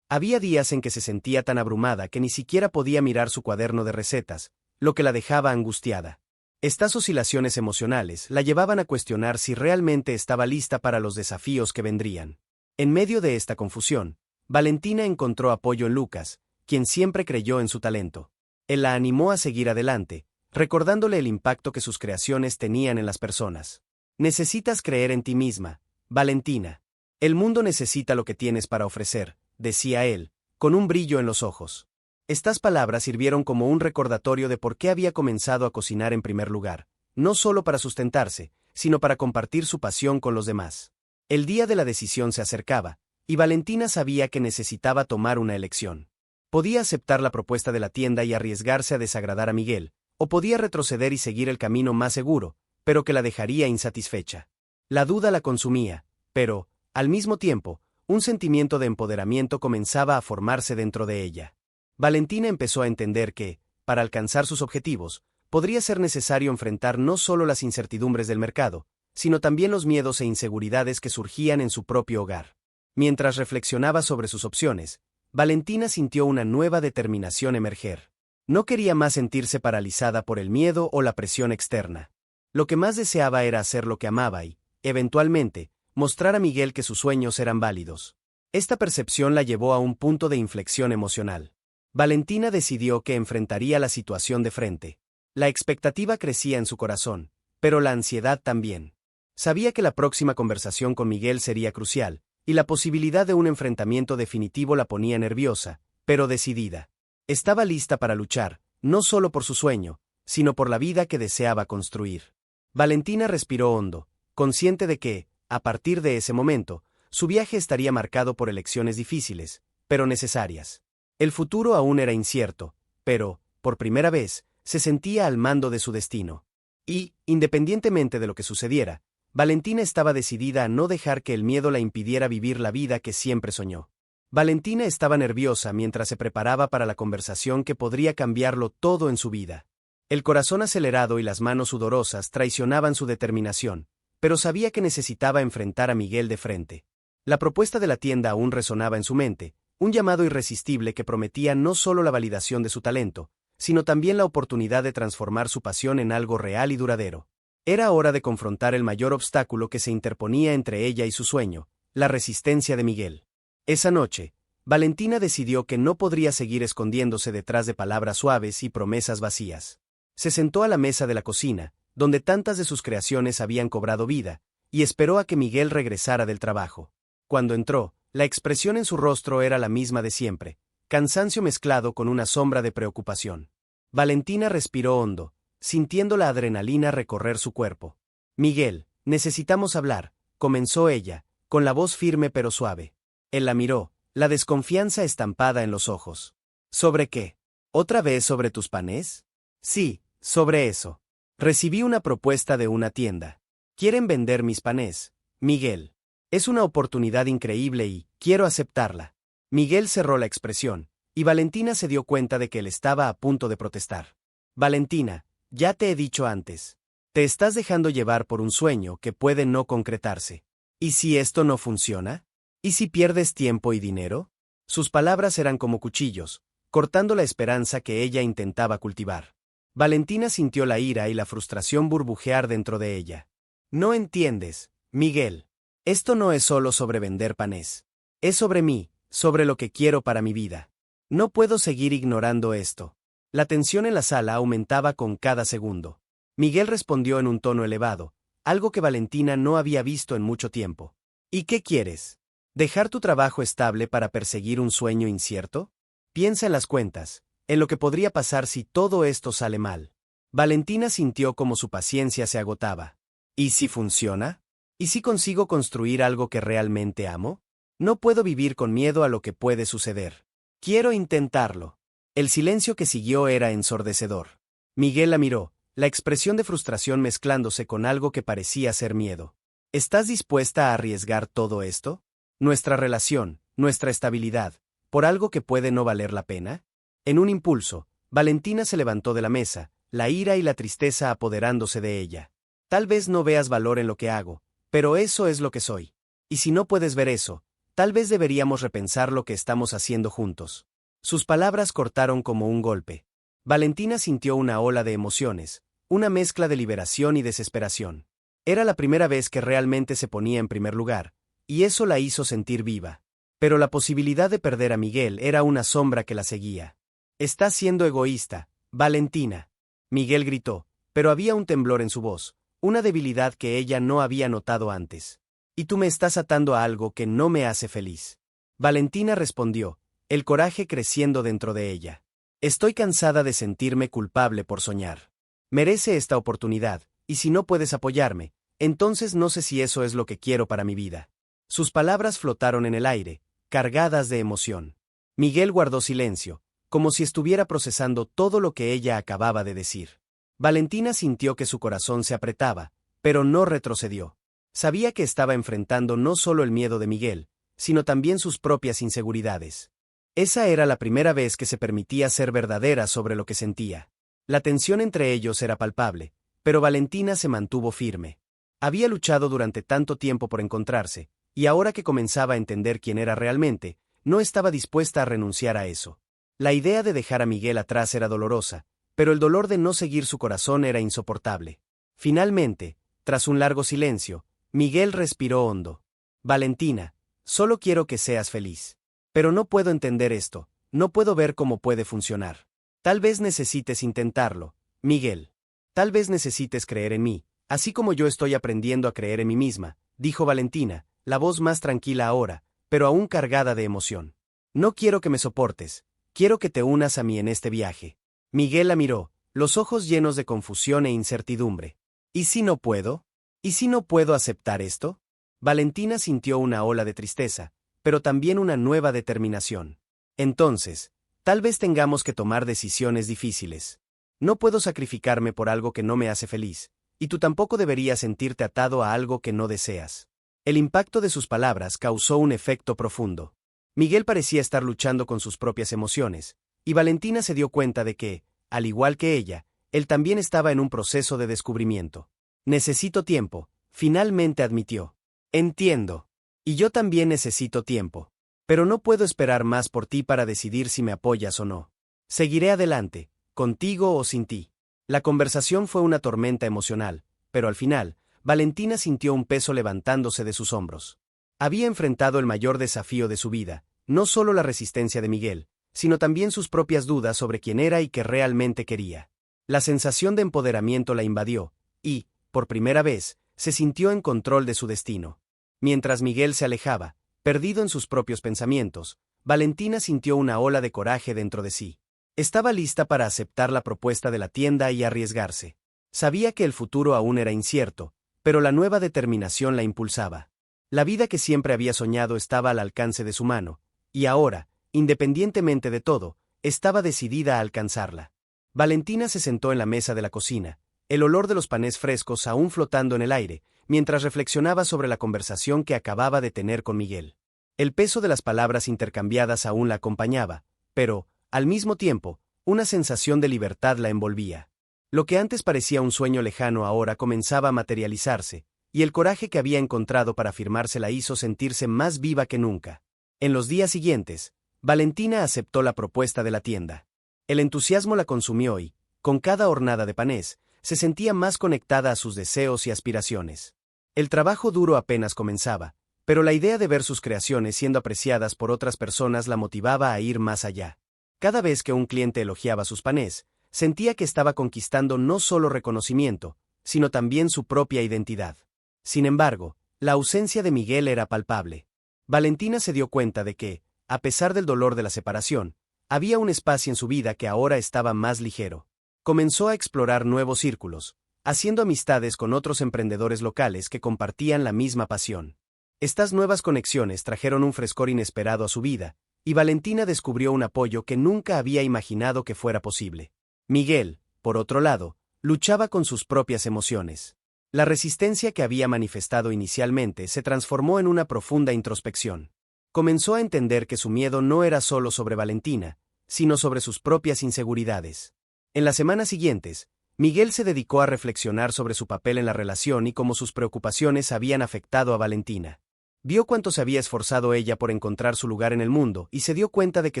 Había días en que se sentía tan abrumada que ni siquiera podía mirar su cuaderno de recetas, lo que la dejaba angustiada. Estas oscilaciones emocionales la llevaban a cuestionar si realmente estaba lista para los desafíos que vendrían. En medio de esta confusión, Valentina encontró apoyo en Lucas, quien siempre creyó en su talento. Él la animó a seguir adelante, recordándole el impacto que sus creaciones tenían en las personas. Necesitas creer en ti misma, Valentina. El mundo necesita lo que tienes para ofrecer, decía él, con un brillo en los ojos. Estas palabras sirvieron como un recordatorio de por qué había comenzado a cocinar en primer lugar, no solo para sustentarse, sino para compartir su pasión con los demás. El día de la decisión se acercaba, y Valentina sabía que necesitaba tomar una elección. Podía aceptar la propuesta de la tienda y arriesgarse a desagradar a Miguel, o podía retroceder y seguir el camino más seguro, pero que la dejaría insatisfecha. La duda la consumía, pero, al mismo tiempo, un sentimiento de empoderamiento comenzaba a formarse dentro de ella. Valentina empezó a entender que, para alcanzar sus objetivos, podría ser necesario enfrentar no solo las incertidumbres del mercado, sino también los miedos e inseguridades que surgían en su propio hogar. Mientras reflexionaba sobre sus opciones, Valentina sintió una nueva determinación emerger. No quería más sentirse paralizada por el miedo o la presión externa. Lo que más deseaba era hacer lo que amaba y, eventualmente, mostrar a Miguel que sus sueños eran válidos. Esta percepción la llevó a un punto de inflexión emocional. Valentina decidió que enfrentaría la situación de frente. La expectativa crecía en su corazón, pero la ansiedad también. Sabía que la próxima conversación con Miguel sería crucial, y la posibilidad de un enfrentamiento definitivo la ponía nerviosa, pero decidida. Estaba lista para luchar, no solo por su sueño, sino por la vida que deseaba construir. Valentina respiró hondo, consciente de que, a partir de ese momento, su viaje estaría marcado por elecciones difíciles, pero necesarias. El futuro aún era incierto, pero, por primera vez, se sentía al mando de su destino. Y, independientemente de lo que sucediera, Valentina estaba decidida a no dejar que el miedo la impidiera vivir la vida que siempre soñó. Valentina estaba nerviosa mientras se preparaba para la conversación que podría cambiarlo todo en su vida. El corazón acelerado y las manos sudorosas traicionaban su determinación, pero sabía que necesitaba enfrentar a Miguel de frente. La propuesta de la tienda aún resonaba en su mente, un llamado irresistible que prometía no solo la validación de su talento, sino también la oportunidad de transformar su pasión en algo real y duradero. Era hora de confrontar el mayor obstáculo que se interponía entre ella y su sueño, la resistencia de Miguel. Esa noche, Valentina decidió que no podría seguir escondiéndose detrás de palabras suaves y promesas vacías. Se sentó a la mesa de la cocina, donde tantas de sus creaciones habían cobrado vida, y esperó a que Miguel regresara del trabajo. Cuando entró, la expresión en su rostro era la misma de siempre, cansancio mezclado con una sombra de preocupación. Valentina respiró hondo, sintiendo la adrenalina recorrer su cuerpo. «Miguel, necesitamos hablar», comenzó ella, con la voz firme pero suave. Él la miró, la desconfianza estampada en los ojos. «¿Sobre qué? ¿Otra vez sobre tus panés?» «Sí, sobre eso. Recibí una propuesta de una tienda. Quieren vender mis panés, Miguel. Es una oportunidad increíble y quiero aceptarla». Miguel cerró la expresión, y Valentina se dio cuenta de que él estaba a punto de protestar. «Valentina, ya te he dicho antes. Te estás dejando llevar por un sueño que puede no concretarse. ¿Y si esto no funciona? ¿Y si pierdes tiempo y dinero?» Sus palabras eran como cuchillos, cortando la esperanza que ella intentaba cultivar. Valentina sintió la ira y la frustración burbujear dentro de ella. «No entiendes, Miguel. Esto no es solo sobre vender panés. Es sobre mí, sobre lo que quiero para mi vida. No puedo seguir ignorando esto». La tensión en la sala aumentaba con cada segundo. Miguel respondió en un tono elevado, algo que Valentina no había visto en mucho tiempo. «¿Y qué quieres? ¿Dejar tu trabajo estable para perseguir un sueño incierto? Piensa en las cuentas, en lo que podría pasar si todo esto sale mal». Valentina sintió como su paciencia se agotaba. «¿Y si funciona? ¿Y si consigo construir algo que realmente amo? No puedo vivir con miedo a lo que puede suceder. Quiero intentarlo. El silencio que siguió era ensordecedor. Miguel la miró, la expresión de frustración mezclándose con algo que parecía ser miedo. ¿Estás dispuesta a arriesgar todo esto? ¿Nuestra relación, nuestra estabilidad, por algo que puede no valer la pena? En un impulso, Valentina se levantó de la mesa, la ira y la tristeza apoderándose de ella. Tal vez no veas valor en lo que hago, pero eso es lo que soy. Y si no puedes ver eso, tal vez deberíamos repensar lo que estamos haciendo juntos. Sus palabras cortaron como un golpe. Valentina sintió una ola de emociones, una mezcla de liberación y desesperación. Era la primera vez que realmente se ponía en primer lugar, y eso la hizo sentir viva. Pero la posibilidad de perder a Miguel era una sombra que la seguía. «Estás siendo egoísta, Valentina», Miguel gritó, pero había un temblor en su voz, una debilidad que ella no había notado antes. «Y tú me estás atando a algo que no me hace feliz». Valentina respondió, el coraje creciendo dentro de ella. «Estoy cansada de sentirme culpable por soñar. Merece esta oportunidad, y si no puedes apoyarme, entonces no sé si eso es lo que quiero para mi vida». Sus palabras flotaron en el aire, cargadas de emoción. Miguel guardó silencio, como si estuviera procesando todo lo que ella acababa de decir. Valentina sintió que su corazón se apretaba, pero no retrocedió. Sabía que estaba enfrentando no solo el miedo de Miguel, sino también sus propias inseguridades. Esa era la primera vez que se permitía ser verdadera sobre lo que sentía. La tensión entre ellos era palpable, pero Valentina se mantuvo firme. Había luchado durante tanto tiempo por encontrarse, y ahora que comenzaba a entender quién era realmente, no estaba dispuesta a renunciar a eso. La idea de dejar a Miguel atrás era dolorosa, pero el dolor de no seguir su corazón era insoportable. Finalmente, tras un largo silencio, Miguel respiró hondo. «Valentina, solo quiero que seas feliz. Pero no puedo entender esto, no puedo ver cómo puede funcionar. Tal vez necesites intentarlo, Miguel. Tal vez necesites creer en mí, así como yo estoy aprendiendo a creer en mí misma», dijo Valentina, la voz más tranquila ahora, pero aún cargada de emoción. «No quiero que me soportes, quiero que te unas a mí en este viaje». Miguel la miró, los ojos llenos de confusión e incertidumbre. «¿Y si no puedo? ¿Y si no puedo aceptar esto?» Valentina sintió una ola de tristeza, pero también una nueva determinación. «Entonces, tal vez tengamos que tomar decisiones difíciles. No puedo sacrificarme por algo que no me hace feliz, y tú tampoco deberías sentirte atado a algo que no deseas». El impacto de sus palabras causó un efecto profundo. Miguel parecía estar luchando con sus propias emociones, y Valentina se dio cuenta de que, al igual que ella, él también estaba en un proceso de descubrimiento. «Necesito tiempo», finalmente admitió. «Entiendo. Y yo también necesito tiempo. Pero no puedo esperar más por ti para decidir si me apoyas o no. Seguiré adelante, contigo o sin ti». La conversación fue una tormenta emocional, pero al final, Valentina sintió un peso levantándose de sus hombros. Había enfrentado el mayor desafío de su vida, no solo la resistencia de Miguel, sino también sus propias dudas sobre quién era y qué realmente quería. La sensación de empoderamiento la invadió, y, por primera vez, se sintió en control de su destino. Mientras Miguel se alejaba, perdido en sus propios pensamientos, Valentina sintió una ola de coraje dentro de sí. Estaba lista para aceptar la propuesta de la tienda y arriesgarse. Sabía que el futuro aún era incierto, pero la nueva determinación la impulsaba. La vida que siempre había soñado estaba al alcance de su mano, y ahora, independientemente de todo, estaba decidida a alcanzarla. Valentina se sentó en la mesa de la cocina, el olor de los panes frescos aún flotando en el aire, mientras reflexionaba sobre la conversación que acababa de tener con Miguel. El peso de las palabras intercambiadas aún la acompañaba, pero, al mismo tiempo, una sensación de libertad la envolvía. Lo que antes parecía un sueño lejano ahora comenzaba a materializarse, y el coraje que había encontrado para afirmarse la hizo sentirse más viva que nunca. En los días siguientes, Valentina aceptó la propuesta de la tienda. El entusiasmo la consumió y, con cada hornada de panés, se sentía más conectada a sus deseos y aspiraciones. El trabajo duro apenas comenzaba, pero la idea de ver sus creaciones siendo apreciadas por otras personas la motivaba a ir más allá. Cada vez que un cliente elogiaba sus panés, sentía que estaba conquistando no solo reconocimiento, sino también su propia identidad. Sin embargo, la ausencia de Miguel era palpable. Valentina se dio cuenta de que, a pesar del dolor de la separación, había un espacio en su vida que ahora estaba más ligero. Comenzó a explorar nuevos círculos, haciendo amistades con otros emprendedores locales que compartían la misma pasión. Estas nuevas conexiones trajeron un frescor inesperado a su vida, y Valentina descubrió un apoyo que nunca había imaginado que fuera posible. Miguel, por otro lado, luchaba con sus propias emociones. La resistencia que había manifestado inicialmente se transformó en una profunda introspección. Comenzó a entender que su miedo no era solo sobre Valentina, sino sobre sus propias inseguridades. En las semanas siguientes, Miguel se dedicó a reflexionar sobre su papel en la relación y cómo sus preocupaciones habían afectado a Valentina. Vio cuánto se había esforzado ella por encontrar su lugar en el mundo y se dio cuenta de que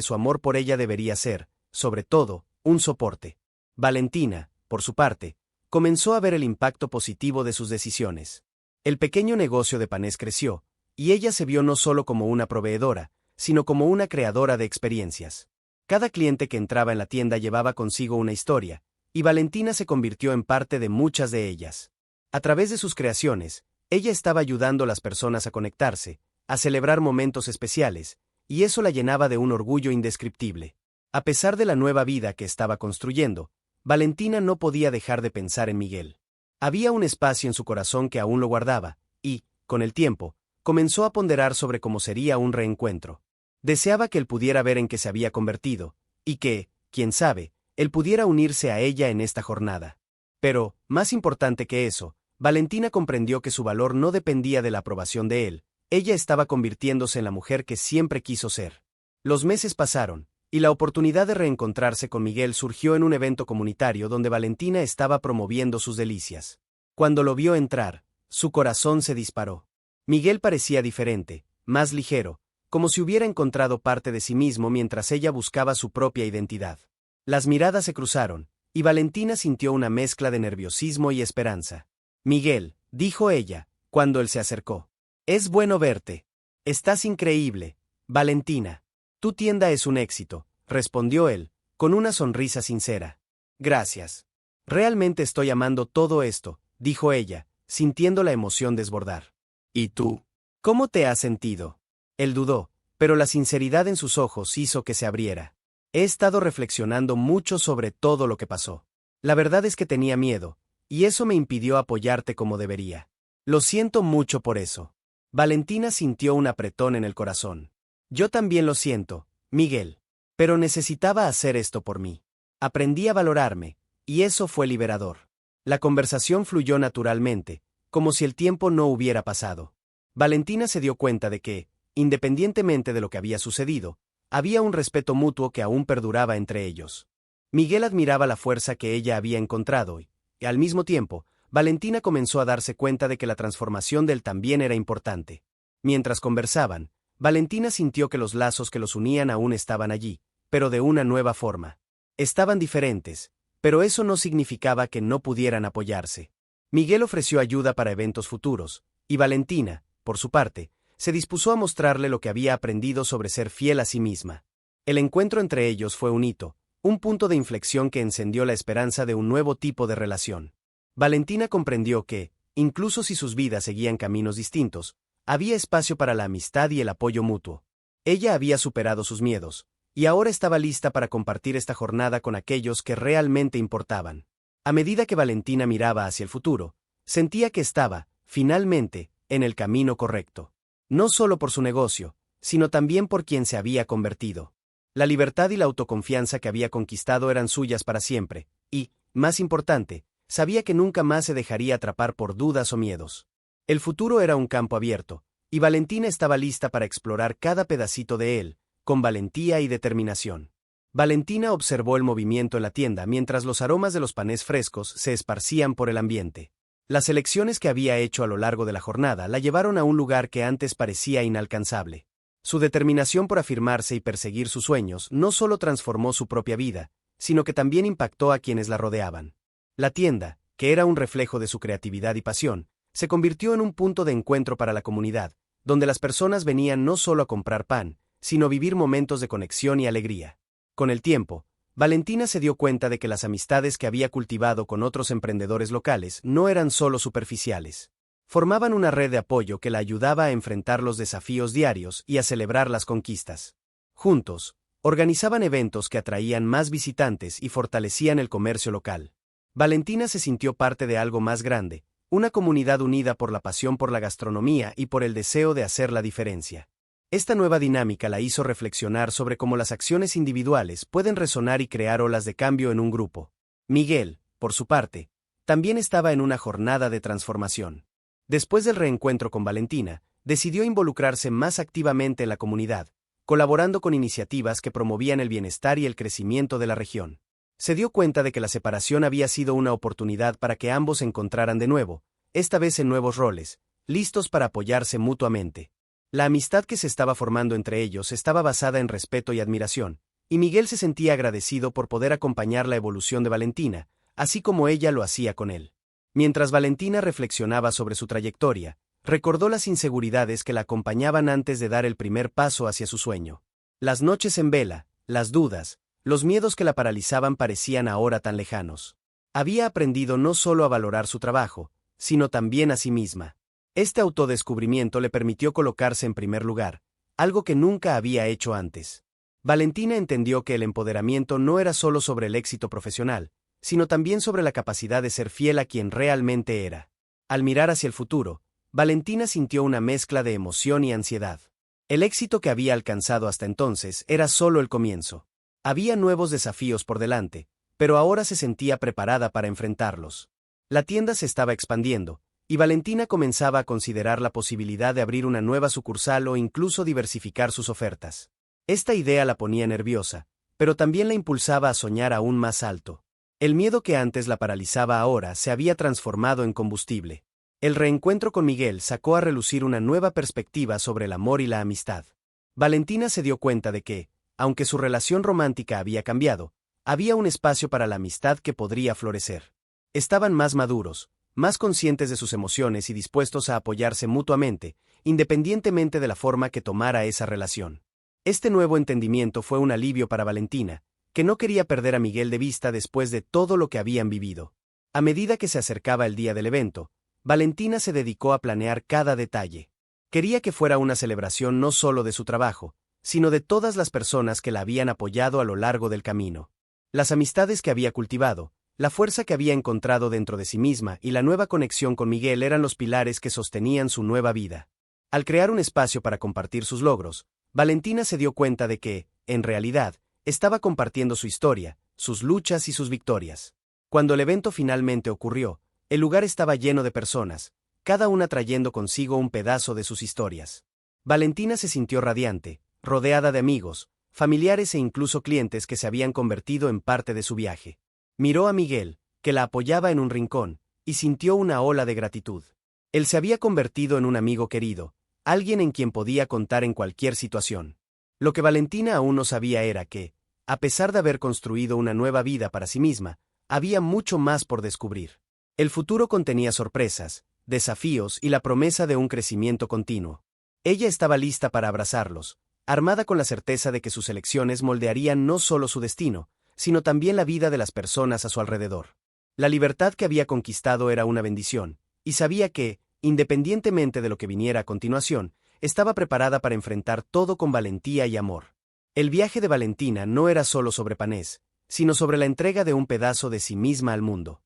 su amor por ella debería ser, sobre todo, un soporte. Valentina, por su parte, comenzó a ver el impacto positivo de sus decisiones. El pequeño negocio de panés creció, y ella se vio no solo como una proveedora, sino como una creadora de experiencias. Cada cliente que entraba en la tienda llevaba consigo una historia, y Valentina se convirtió en parte de muchas de ellas. A través de sus creaciones, ella estaba ayudando a las personas a conectarse, a celebrar momentos especiales, y eso la llenaba de un orgullo indescriptible. A pesar de la nueva vida que estaba construyendo, Valentina no podía dejar de pensar en Miguel. Había un espacio en su corazón que aún lo guardaba, y, con el tiempo, comenzó a ponderar sobre cómo sería un reencuentro. Deseaba que él pudiera ver en qué se había convertido, y que, quién sabe, él pudiera unirse a ella en esta jornada. Pero, más importante que eso, Valentina comprendió que su valor no dependía de la aprobación de él, ella estaba convirtiéndose en la mujer que siempre quiso ser. Los meses pasaron, y la oportunidad de reencontrarse con Miguel surgió en un evento comunitario donde Valentina estaba promoviendo sus delicias. Cuando lo vio entrar, su corazón se disparó. Miguel parecía diferente, más ligero, como si hubiera encontrado parte de sí mismo mientras ella buscaba su propia identidad. Las miradas se cruzaron, y Valentina sintió una mezcla de nerviosismo y esperanza. Miguel, dijo ella, cuando él se acercó. Es bueno verte. Estás increíble, Valentina. Tu tienda es un éxito, respondió él, con una sonrisa sincera. Gracias. Realmente estoy amando todo esto, dijo ella, sintiendo la emoción desbordar. ¿Y tú? ¿Cómo te has sentido? Él dudó, pero la sinceridad en sus ojos hizo que se abriera. He estado reflexionando mucho sobre todo lo que pasó. La verdad es que tenía miedo, y eso me impidió apoyarte como debería. Lo siento mucho por eso. Valentina sintió un apretón en el corazón. Yo también lo siento, Miguel. Pero necesitaba hacer esto por mí. Aprendí a valorarme, y eso fue liberador. La conversación fluyó naturalmente, como si el tiempo no hubiera pasado. Valentina se dio cuenta de que, independientemente de lo que había sucedido, había un respeto mutuo que aún perduraba entre ellos. Miguel admiraba la fuerza que ella había encontrado y, al mismo tiempo, Valentina comenzó a darse cuenta de que la transformación de él también era importante. Mientras conversaban, Valentina sintió que los lazos que los unían aún estaban allí, pero de una nueva forma. Estaban diferentes, pero eso no significaba que no pudieran apoyarse. Miguel ofreció ayuda para eventos futuros, y Valentina, por su parte, se dispuso a mostrarle lo que había aprendido sobre ser fiel a sí misma. El encuentro entre ellos fue un hito, un punto de inflexión que encendió la esperanza de un nuevo tipo de relación. Valentina comprendió que, incluso si sus vidas seguían caminos distintos, había espacio para la amistad y el apoyo mutuo. Ella había superado sus miedos, y ahora estaba lista para compartir esta jornada con aquellos que realmente importaban. A medida que Valentina miraba hacia el futuro, sentía que estaba, finalmente, en el camino correcto. No solo por su negocio, sino también por quien se había convertido. La libertad y la autoconfianza que había conquistado eran suyas para siempre, y, más importante, sabía que nunca más se dejaría atrapar por dudas o miedos. El futuro era un campo abierto, y Valentina estaba lista para explorar cada pedacito de él, con valentía y determinación. Valentina observó el movimiento en la tienda mientras los aromas de los panés frescos se esparcían por el ambiente. Las elecciones que había hecho a lo largo de la jornada la llevaron a un lugar que antes parecía inalcanzable. Su determinación por afirmarse y perseguir sus sueños no solo transformó su propia vida, sino que también impactó a quienes la rodeaban. La tienda, que era un reflejo de su creatividad y pasión, se convirtió en un punto de encuentro para la comunidad, donde las personas venían no solo a comprar pan, sino a vivir momentos de conexión y alegría. Con el tiempo, Valentina se dio cuenta de que las amistades que había cultivado con otros emprendedores locales no eran solo superficiales. Formaban una red de apoyo que la ayudaba a enfrentar los desafíos diarios y a celebrar las conquistas. Juntos, organizaban eventos que atraían más visitantes y fortalecían el comercio local. Valentina se sintió parte de algo más grande, una comunidad unida por la pasión por la gastronomía y por el deseo de hacer la diferencia. Esta nueva dinámica la hizo reflexionar sobre cómo las acciones individuales pueden resonar y crear olas de cambio en un grupo. Miguel, por su parte, también estaba en una jornada de transformación. Después del reencuentro con Valentina, decidió involucrarse más activamente en la comunidad, colaborando con iniciativas que promovían el bienestar y el crecimiento de la región. Se dio cuenta de que la separación había sido una oportunidad para que ambos se encontraran de nuevo, esta vez en nuevos roles, listos para apoyarse mutuamente. La amistad que se estaba formando entre ellos estaba basada en respeto y admiración, y Miguel se sentía agradecido por poder acompañar la evolución de Valentina, así como ella lo hacía con él. Mientras Valentina reflexionaba sobre su trayectoria, recordó las inseguridades que la acompañaban antes de dar el primer paso hacia su sueño. Las noches en vela, las dudas, los miedos que la paralizaban parecían ahora tan lejanos. Había aprendido no solo a valorar su trabajo, sino también a sí misma. Este autodescubrimiento le permitió colocarse en primer lugar, algo que nunca había hecho antes. Valentina entendió que el empoderamiento no era solo sobre el éxito profesional, sino también sobre la capacidad de ser fiel a quien realmente era. Al mirar hacia el futuro, Valentina sintió una mezcla de emoción y ansiedad. El éxito que había alcanzado hasta entonces era solo el comienzo. Había nuevos desafíos por delante, pero ahora se sentía preparada para enfrentarlos. La tienda se estaba expandiendo, y Valentina comenzaba a considerar la posibilidad de abrir una nueva sucursal o incluso diversificar sus ofertas. Esta idea la ponía nerviosa, pero también la impulsaba a soñar aún más alto. El miedo que antes la paralizaba ahora se había transformado en combustible. El reencuentro con Miguel sacó a relucir una nueva perspectiva sobre el amor y la amistad. Valentina se dio cuenta de que, aunque su relación romántica había cambiado, había un espacio para la amistad que podría florecer. Estaban más maduros, más conscientes de sus emociones y dispuestos a apoyarse mutuamente, independientemente de la forma que tomara esa relación. Este nuevo entendimiento fue un alivio para Valentina, que no quería perder a Miguel de vista después de todo lo que habían vivido. A medida que se acercaba el día del evento, Valentina se dedicó a planear cada detalle. Quería que fuera una celebración no solo de su trabajo, sino de todas las personas que la habían apoyado a lo largo del camino. Las amistades que había cultivado, la fuerza que había encontrado dentro de sí misma y la nueva conexión con Miguel eran los pilares que sostenían su nueva vida. Al crear un espacio para compartir sus logros, Valentina se dio cuenta de que, en realidad, estaba compartiendo su historia, sus luchas y sus victorias. Cuando el evento finalmente ocurrió, el lugar estaba lleno de personas, cada una trayendo consigo un pedazo de sus historias. Valentina se sintió radiante, rodeada de amigos, familiares e incluso clientes que se habían convertido en parte de su viaje. Miró a Miguel, que la apoyaba en un rincón, y sintió una ola de gratitud. Él se había convertido en un amigo querido, alguien en quien podía contar en cualquier situación. Lo que Valentina aún no sabía era que, a pesar de haber construido una nueva vida para sí misma, había mucho más por descubrir. El futuro contenía sorpresas, desafíos y la promesa de un crecimiento continuo. Ella estaba lista para abrazarlos, armada con la certeza de que sus elecciones moldearían no solo su destino, sino también la vida de las personas a su alrededor. La libertad que había conquistado era una bendición, y sabía que, independientemente de lo que viniera a continuación, estaba preparada para enfrentar todo con valentía y amor. El viaje de Valentina no era solo sobre Panés, sino sobre la entrega de un pedazo de sí misma al mundo.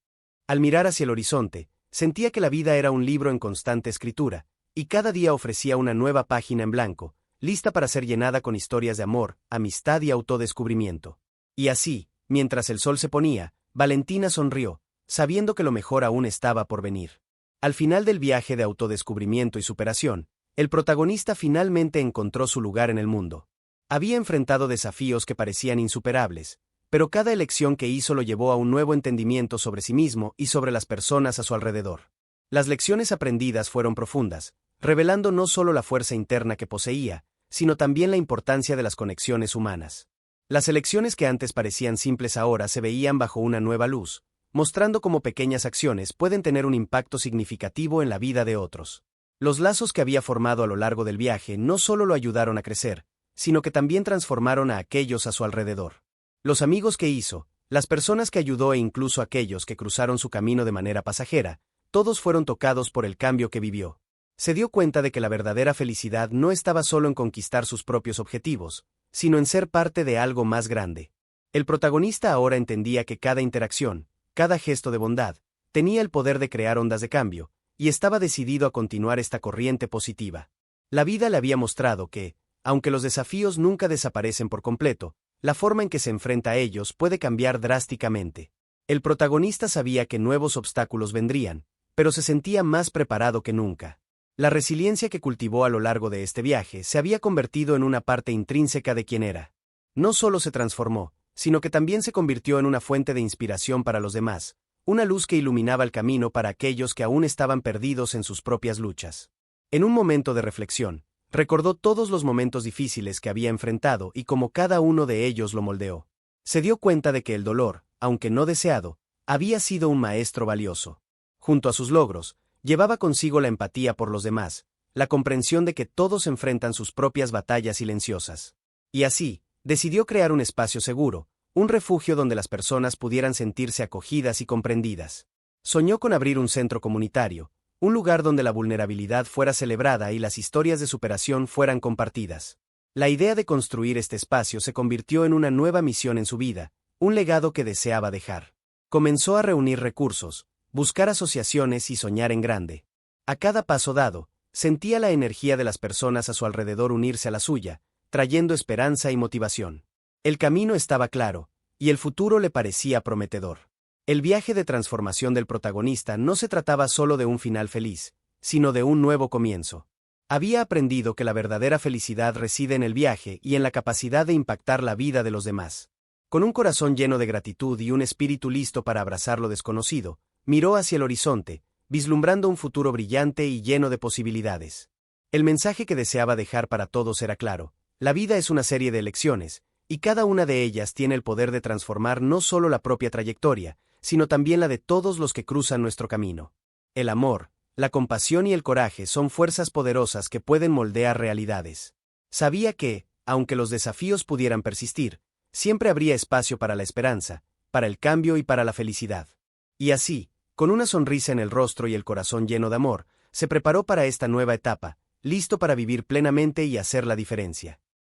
Al mirar hacia el horizonte, sentía que la vida era un libro en constante escritura, y cada día ofrecía una nueva página en blanco, lista para ser llenada con historias de amor, amistad y autodescubrimiento. Y así, mientras el sol se ponía, Valentina sonrió, sabiendo que lo mejor aún estaba por venir. Al final del viaje de autodescubrimiento y superación, el protagonista finalmente encontró su lugar en el mundo. Había enfrentado desafíos que parecían insuperables, pero cada elección que hizo lo llevó a un nuevo entendimiento sobre sí mismo y sobre las personas a su alrededor. Las lecciones aprendidas fueron profundas, revelando no solo la fuerza interna que poseía, sino también la importancia de las conexiones humanas. Las elecciones que antes parecían simples ahora se veían bajo una nueva luz, mostrando cómo pequeñas acciones pueden tener un impacto significativo en la vida de otros. Los lazos que había formado a lo largo del viaje no solo lo ayudaron a crecer, sino que también transformaron a aquellos a su alrededor. Los amigos que hizo, las personas que ayudó e incluso aquellos que cruzaron su camino de manera pasajera, todos fueron tocados por el cambio que vivió. Se dio cuenta de que la verdadera felicidad no estaba solo en conquistar sus propios objetivos, sino en ser parte de algo más grande. El protagonista ahora entendía que cada interacción, cada gesto de bondad, tenía el poder de crear ondas de cambio, y estaba decidido a continuar esta corriente positiva. La vida le había mostrado que, aunque los desafíos nunca desaparecen por completo, la forma en que se enfrenta a ellos puede cambiar drásticamente. El protagonista sabía que nuevos obstáculos vendrían, pero se sentía más preparado que nunca. La resiliencia que cultivó a lo largo de este viaje se había convertido en una parte intrínseca de quien era. No solo se transformó, sino que también se convirtió en una fuente de inspiración para los demás, una luz que iluminaba el camino para aquellos que aún estaban perdidos en sus propias luchas. En un momento de reflexión, recordó todos los momentos difíciles que había enfrentado y cómo cada uno de ellos lo moldeó. Se dio cuenta de que el dolor, aunque no deseado, había sido un maestro valioso. Junto a sus logros, llevaba consigo la empatía por los demás, la comprensión de que todos enfrentan sus propias batallas silenciosas. Y así, decidió crear un espacio seguro, un refugio donde las personas pudieran sentirse acogidas y comprendidas. Soñó con abrir un centro comunitario, un lugar donde la vulnerabilidad fuera celebrada y las historias de superación fueran compartidas. La idea de construir este espacio se convirtió en una nueva misión en su vida, un legado que deseaba dejar. Comenzó a reunir recursos, buscar asociaciones y soñar en grande. A cada paso dado, sentía la energía de las personas a su alrededor unirse a la suya, trayendo esperanza y motivación. El camino estaba claro, y el futuro le parecía prometedor. El viaje de transformación del protagonista no se trataba solo de un final feliz, sino de un nuevo comienzo. Había aprendido que la verdadera felicidad reside en el viaje y en la capacidad de impactar la vida de los demás. Con un corazón lleno de gratitud y un espíritu listo para abrazar lo desconocido, miró hacia el horizonte, vislumbrando un futuro brillante y lleno de posibilidades. El mensaje que deseaba dejar para todos era claro: la vida es una serie de elecciones, y cada una de ellas tiene el poder de transformar no solo la propia trayectoria, sino también la de todos los que cruzan nuestro camino. El amor, la compasión y el coraje son fuerzas poderosas que pueden moldear realidades. Sabía que, aunque los desafíos pudieran persistir, siempre habría espacio para la esperanza, para el cambio y para la felicidad. Y así, con una sonrisa en el rostro y el corazón lleno de amor, se preparó para esta nueva etapa, listo para vivir plenamente y hacer la diferencia.